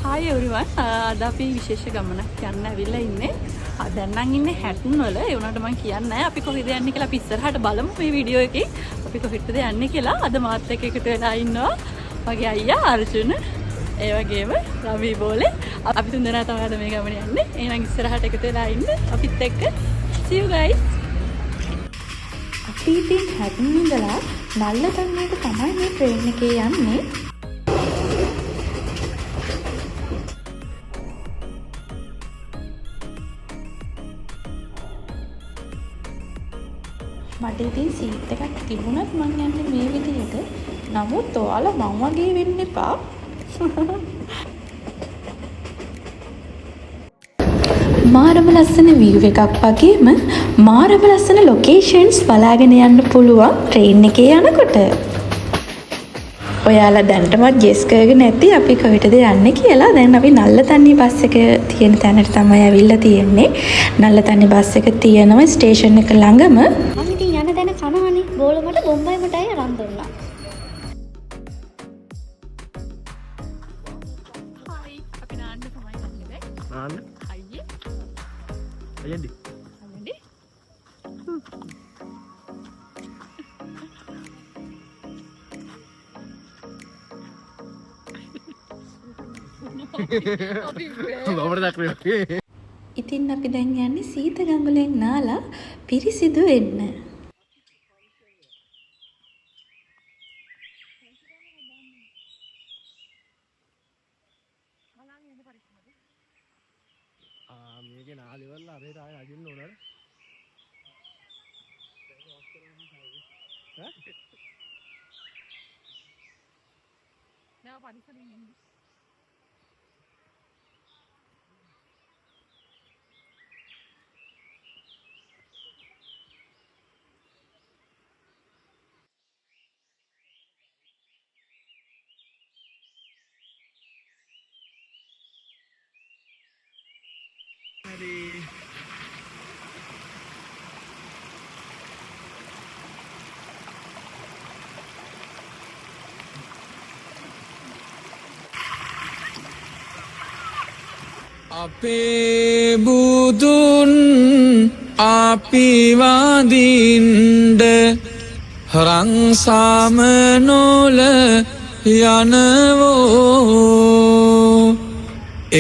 Hi everyone. අද අපි විශේෂ ගමනක් යන්න ඇවිල්ලා ඉන්නේ. දැන් නම් ඉන්නේ හැටන් වල. ඒ වුණාට මම කියන්නේ නැහැ අපි කොහෙද යන්නේ කියලා. අපි ඉස්සරහට බලමු මේ වීඩියෝ එකේ. අපි කොහෙටද යන්නේ කියලා. අද මාත් එක්ක එකතු වෙලා ඉන්නවා මගේ අයියා අර්ජුන. ඒ වගේම රවි බෝලේ. අපි තුන්දෙනා තමයි අද මේ ගමන යන්නේ. එහෙනම් ඉස්සරහට එකතු වෙලා ඉන්න. අපිත් එක්ක see you guys. අපි ඉතින් හැටන් ඉඳලා නල්ලතන්නේට තමයි මේ ට්‍රේන් එකේ යන්නේ. මට ඉතින් සීට් එකක් තිබුණත් මං යන්නේ මේ විදිහට. නමුත් ඔයාලා මං වගේ වෙන්න එපා. මාරම ලස්සන view එකක් වගේම මාරම ලස්සන locations බලාගෙන යන්න පුළුවන් ට්‍රේන් එකේ යනකොට. ඔයාලා දැනටමත් ගෙස් කරගෙන නැති අපි කොහෙටද යන්නේ කියලා. දැන් අපි නල්ලතන්නිය බස් එක තියෙන තැනට තමයි ඇවිල්ලා තියෙන්නේ. නල්ලතන්නිය බස් එක තියෙනවා ස්ටේෂන් එක ළඟම. මම ඉතින් යන තැන කනවනේ. බෝල මට බොම්බයි මටයි අරන් දුන්නා. Hi. අපි නාන්න තමයි යන්නේ. නාන්න අයියේ. අයියන්දි අයියන්දි. බවට දක්වනවා. ඉතින් අපි දැන් යන්නේ සීත ගඟලෙන් නාලා පිරිසිදු වෙන්න. මේකේ නාලෙවල් අපේ තායි අදින්න ඕනද? නෑ පරිසරයෙන් ඉන්නේ. අපේ බුදුන් අපි වඳින්ඩ රංසාමනොල යනවෝ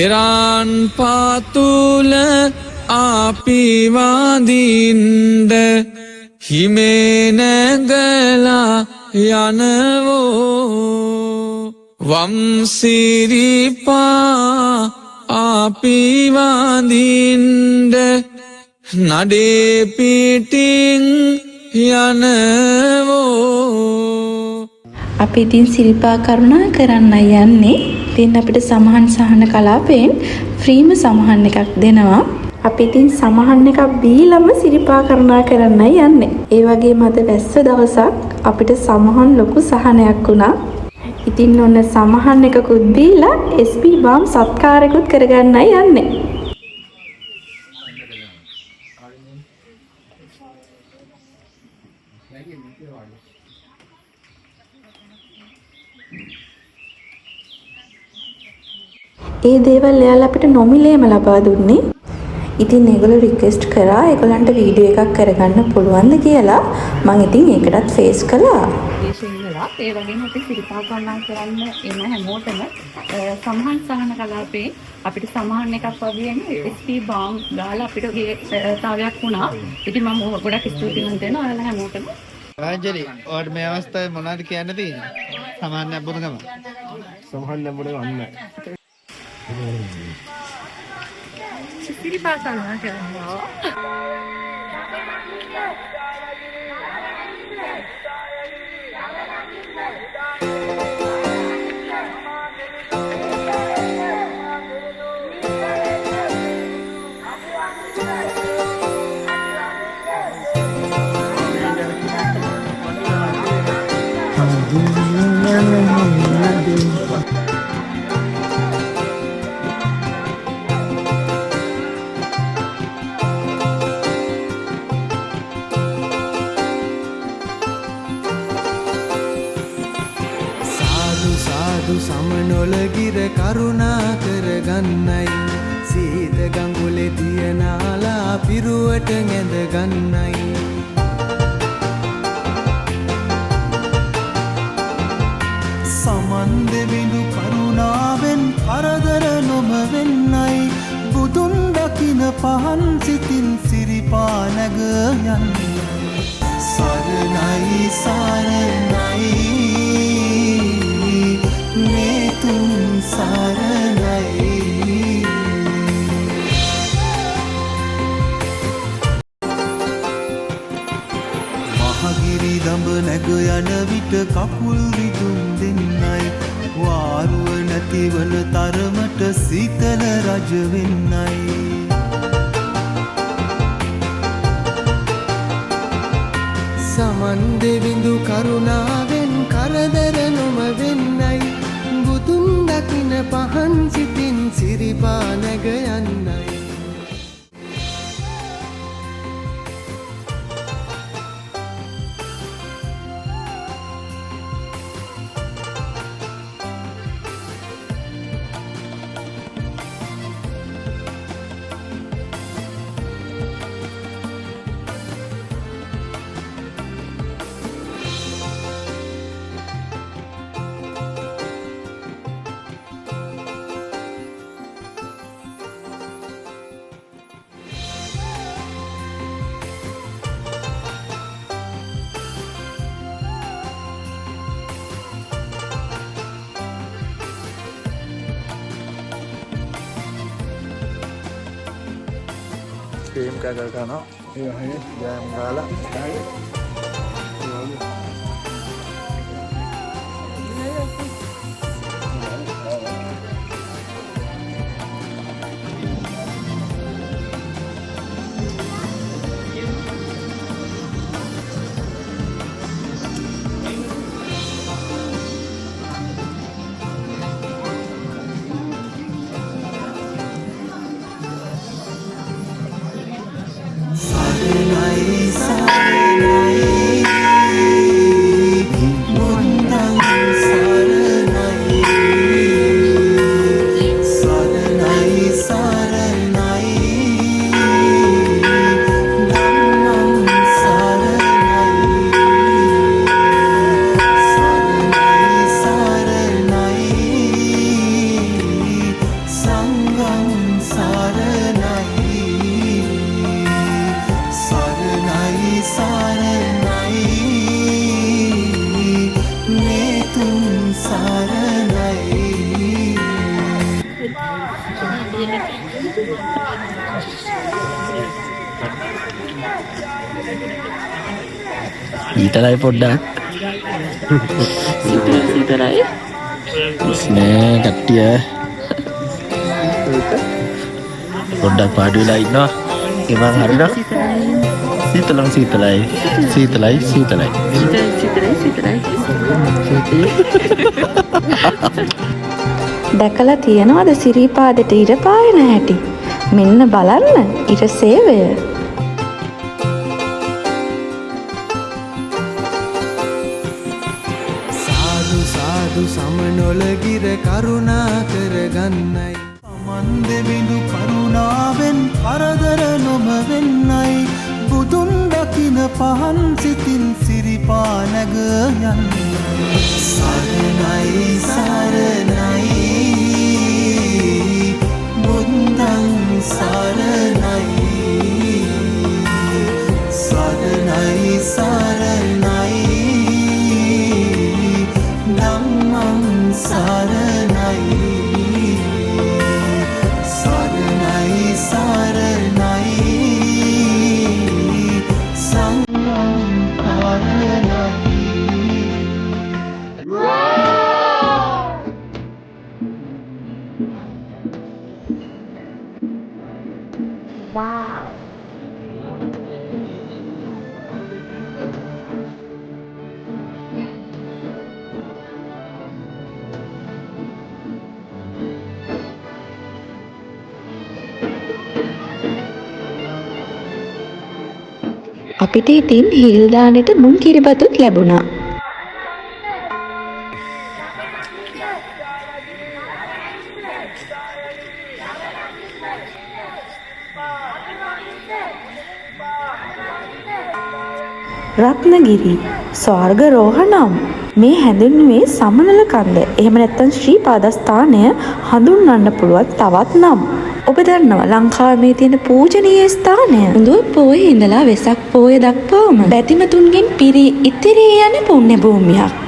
එරන් පතුල අපි වඳින්ඩ හිමේනැගලා යනවෝ වම්සිරිපා අපි වඳින්ඩ නඩේ පිටින් යනවෝ. අපි ඉතින් සිරිපා කරුණා කරන්න යන්නේ. ඉතින් අපිට සමහන් සහන කලාපයෙන් ෆ්‍රීම සමහන් එකක් දෙනවා. අපි ඉතින් සමහන් එකක් බීලම සිරිපා කරුණා කරන්න යන්නේ. ඒ වගේම අද වැස්ස දවසක් අපිට සමහන් ලොකු සහනයක් වුණා. ඉතින් ඔන්න සමහන් එකකුත් දීලා SP බාම් සත්කාරයකුත් කරගන්නයි යන්නේ. ඒ දේවල් එයාලා අපිට නොමිලේම ලබා දුන්නේ. ඉතින් ඒගොල්ලෝ රික්වෙස්ට් කරා ඒගොල්ලන්ට වීඩියෝ එකක් කරගන්න පුළුවන්ද කියලා. මම ඉතින් ඒකටත් ෆේස් කළා. ඒ වගේම අපි සිරිපා කරුණා කරන්න එන හැමෝටම සමහන් සහන කලාපේ අපිට සමහන් එකක් වගේම SP බාම් ගාලා අපිට තාවයක් වුණා. ඉතින් මම ගොඩක් ස්තුතිවන්ත වෙනවා ඔයාලා හැමෝටම. රාජලි ඔයාලට මේ අවස්ථාවේ මොනවද කියන්න තියෙන්නේ? සමහන් නැබ්බුන ගම. සමහන් නැඹුනේ වන්නේ. සිරිපා කරුණා කරනවා. සාදු සමනොලගිර කරුණා කරගන්නයි සීත ගඟුලේ තියනාලා පිරුවට ඇඳ ගන්නයි සමන් දෙවිඳු කරුණාවෙන් කරදර නොම වෙන්නයි බුදුන් දකින පහන් සිතින් සිරිපා නැග යන්නයි සරණයි සරණයි नेतुम सारनाई महागिरी दंब නැග යන විට කකුල් විදුම් දෙන්නයි වාරුව නැතිවන තරමට සීතල රජ වෙන්නයි සමන් දෙවිඳු කරුණාවෙන් කරදර නොම වෙන්නයි බුදුන් දකින පහන් සිතින් සිරිපා නැග යන්නයි ටීම් කැකල් කරනවා ජෑම් ගාලා ඊතරයි පොඩ්ඩක් සීතරයි ස්නේ කට්ටිය පොඩ්ඩක් පාඩු වෙලා ඉන්නවා ඉතින් හරිද සීතලයි සීතලයි සීතලයි දැකලා තියනවද සිරිපාදට ඉර පායන හැටි? මෙන්න බලන්න ඉර සේවය. සාදු සාදු සමනොලගිර කරුණා කරගන්නයි සමන් දෙවිඳු කරුණාවෙන් කරදර නොම වෙන්නයි බුදුන් දකින පහන් සිතින් සිරිපා නැග යන්නයි සරණයි සරණයි බුද්ධං සරණයි සරණයි සරණයි ධම්මං සරණයි සරණයි සරණයි සංඝං සරණයි අපිට ඉතින් හිල් දානෙට මුං කිරිබතුත් ලැබුණා. රත්නගිරි ස්වර්ග රෝහණම් මේ හැඳින්වුවේ සමනල කන්ද. එහෙම නැත්නම් ශ්‍රී පාදස්ථානය හඳුන්වන්න පුළුවන් තවත් නම්. ඔබ දන්නවා ලංකාවේ මේ තියෙන පූජනීය ස්ථානය. මුදුව පොයේ ඉඳලා වෙසක් පොය දක්වාම බැතිමතුන්ගෙන් පිරී ඉතිරී යන පුණ්‍ය භූමියක්.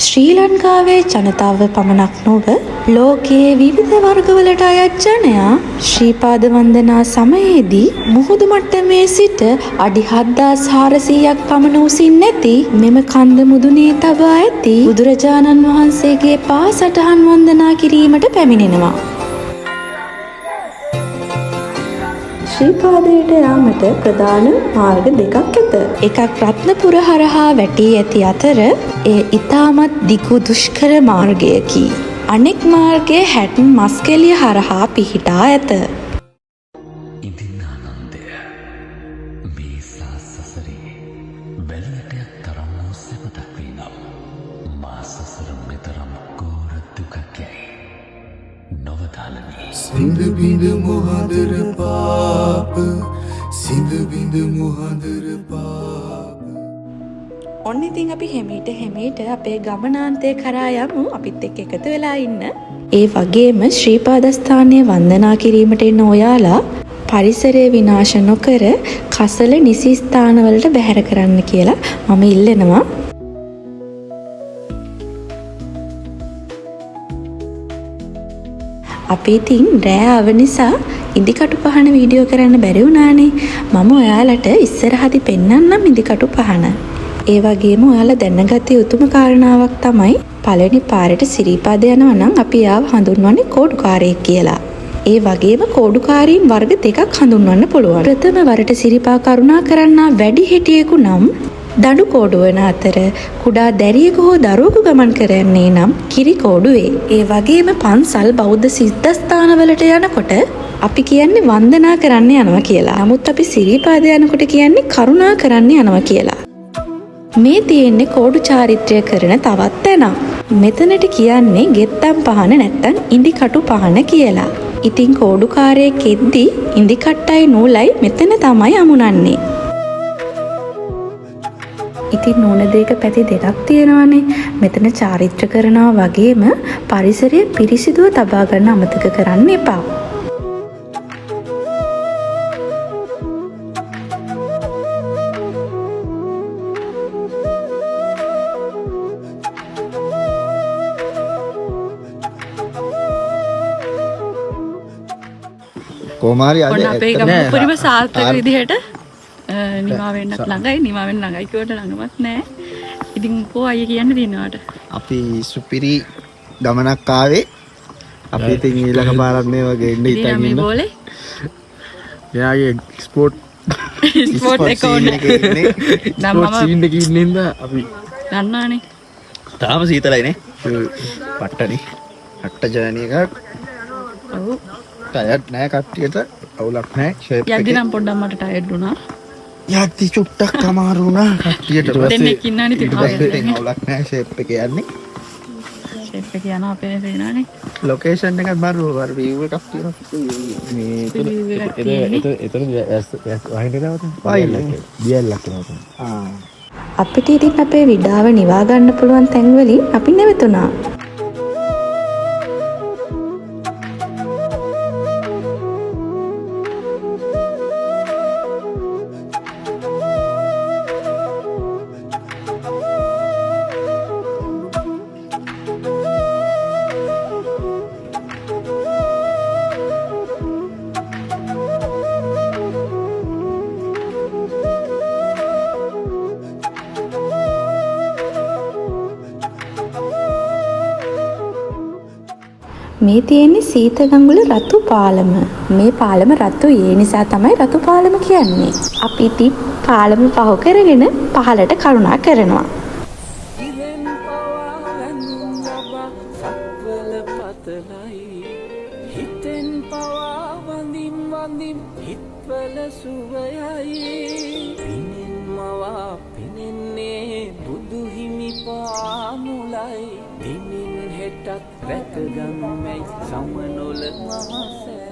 ශ්‍රී ලංකාවේ ජනතාව පමණක් නොව ලෝකයේ විවිධ වර්ගවලට අයත් ජනයා ශ්‍රී පාද වන්දනා සමයේදී මුහුදු මට්ටමේ සිට අඩි 7400ක් පමණ උසින් නැති මෙම කන්ද මුදුනේ තබා ඇති බුදුරජාණන් වහන්සේගේ පා සටහන් වන්දනා කිරීමට පැමිණෙනවා. ශ්‍රී පාදයට යාමට ප්‍රධාන මාර්ග දෙකක් ඇත. එකක් රත්නපුර හරහා වැටී ඇති අතර එය ඉතාමත් දිගු දුෂ්කර මාර්ගයකි. අනෙක් මාර්ගය හැටන් මස්කෙලිය හරහා පිහිටා ඇත. ඉදින් ආනන්දය මේ සසරේ බැලුවටයක් තරම් වූ සැපතක් වේ නම් මා සසර මෙතරම් ඝෝර දුකක් යයි නොවදාළමි. සිඳ බිඳ මොහදර පාප සිඳ බිඳ මොහදර පාප. ඔන්න ඉතින් අපි හෙමීට අපේ ගමනාන්තය කරා යමු. අපිත් එක්ක එකතු වෙලා ඉන්න. ඒ වගේම ශ්‍රී පාදස්ථානය වන්දනා කිරීමට එන ඔයාලා පරිසරය විනාශ නොකර කසල නිසි ස්ථානවලට බැහැර කරන්න කියලා මම ඉල්ලනවා. අපි ඉතින් රෑ ආව නිසා ඉදිකටු පහන වීඩියෝ කරන්න බැරි වුණානේ. මම ඔයාලට ඉස්සරහදී පෙන්නන්නම් ඉදිකටු පහන. ඒ වගේම ඔයාලා දැනගත යුතුම කාරණාවක් තමයි පළවෙනි පාරට සිරිපාද යනවා නම් අපි ආව හඳුන්වන්නේ කෝඩුකාරයෙක් කියලා. ඒ වගේම කෝඩුකාරීන් වර්ග දෙකක් හඳුන්වන්න පුළුවන්. ප්‍රථම වරට සිරිපා කරුණා කරන්නා වැඩි හිටියෙකු නම් දඩු කෝඩු වන අතර කුඩා දැරියෙකු හෝ දරුවෙකු ගමන් කරන්නේ නම් කිරි කෝඩුවේ. ඒ වගේම පන්සල් බෞද්ධ සිද්ධාස්ථානවලට යනකොට අපි කියන්නේ වන්දනා කරන්න යනවා කියලා. නමුත් අපි සිරිපාද යනකොට කියන්නේ කරුණා කරන්න යනවා කියලා. මේ තියෙන්නේ කෝඩු චාරිත්‍රය කරන තවත් තැනක්. මෙතනට කියන්නේ ගෙත්තම් පහන නැත්තම් ඉඳිකටු පහන කියලා. ඉතින් කෝඩුකාරයෙක් එද්දි ඉඳිකට්ටයි නූලයි මෙතන තමයි අමුණන්නේ. ඉතින් නූන දෙක පැති දෙකක් තියෙනවානේ. මෙතන චාරිත්‍ර කරනවා වගේම පරිසරය පිරිසිදුව තබා ගන්න අමතක කරන්න එපා. කොමාරි අද අපේ ගමපුරිම සාර්ථක විදිහට නිමාවෙන්නත් ළඟයි. නිමාවෙන් ළඟයි කියවට ළඟමත් නෑ. ඉතින් කෝ අයියා කියන්න තියෙනවාට අපි සුපිරි ගමනක් ආවේ. අපි ඉතින් ඊළඟ පාරක් මේ වගේ ඉන්න හිතන් ඉන්න. බෝලේ එයාගේ ස්පෝට් ස්පෝට් එක ඕනේ. ස්පෝට් සීන් එකේ ඉන්න ඉඳ අපි දන්නානේ. තාම සීතලයිනේ. පට්ටනේ. අට්ට ජර්නි එකක්. ඔව්. ටයර්ඩ් නෑ කට්ටියට. අවුලක් නෑ. ෂේප් යද්දි නම් පොඩ්ඩක් මට ටයර්ඩ් වුණා. යද්දි චුට්ටක් අමාරු වුණා කට්ටියට. දෙන්නෙක් ඉන්නානේ ඊට පස්සේ ඉතින් අවුලක් නෑ ෂේප් එක යන්නේ. ෂේප් එක යනවා අපේ පේනානේ. ලොකේෂන් එකත් බරු වර view එකක් තියෙනවා. මේ එතන දියල්ලක් එනවා. අපිට ඉතින් අපේ විඩාව නිවා ගන්න පුළුවන් තැන්වලින් අපි නැවතුණා. මේ තියෙන්නේ සීතගංගුල රතු පාලම. මේ පාලම රතු ඒ නිසා තමයි රතු පාලම කියන්නේ. අපි ඉතින් පාලම පහු කරගෙන පහලට කරුණා කරනවා. හිතෙන් පවා වඳින් හිත්වල සුව රැකගනුමැයි සමනොල මහසෑයයි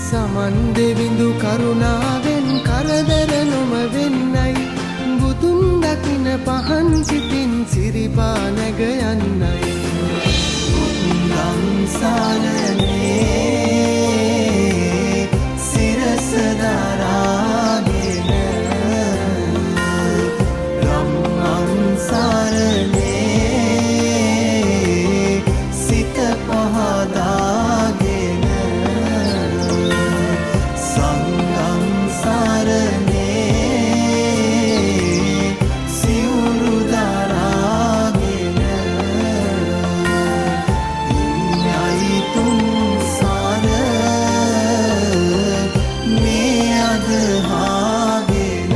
සමන් දෙවිඳු කරුණාවෙන් කරදර නොම වෙන්නයි බුදුන් දකින පහන් සිතින් සිරිපා නැග යන්නයි සංසාරනේ සිරස දරාගෙන රම්මංසාරනේ සිත පහදාගෙන සංගංසාරනේ සිවුරු දරාගෙන ඉන්නයි තුන්සාර මේ අදහාගෙන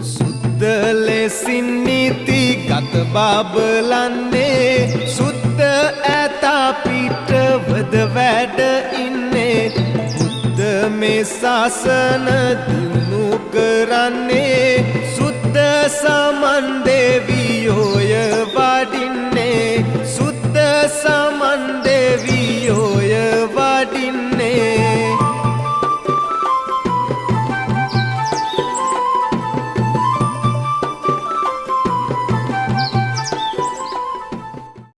සුද්ධ ලෙසින් නීති ගත බබලන්නේ සුද්ධ ඇතා පිටවද වැඩ ඉන්නේ බුද්ධ මේ ශාසන දිනු කරන්නේ සුද්ධ සමන් දේවි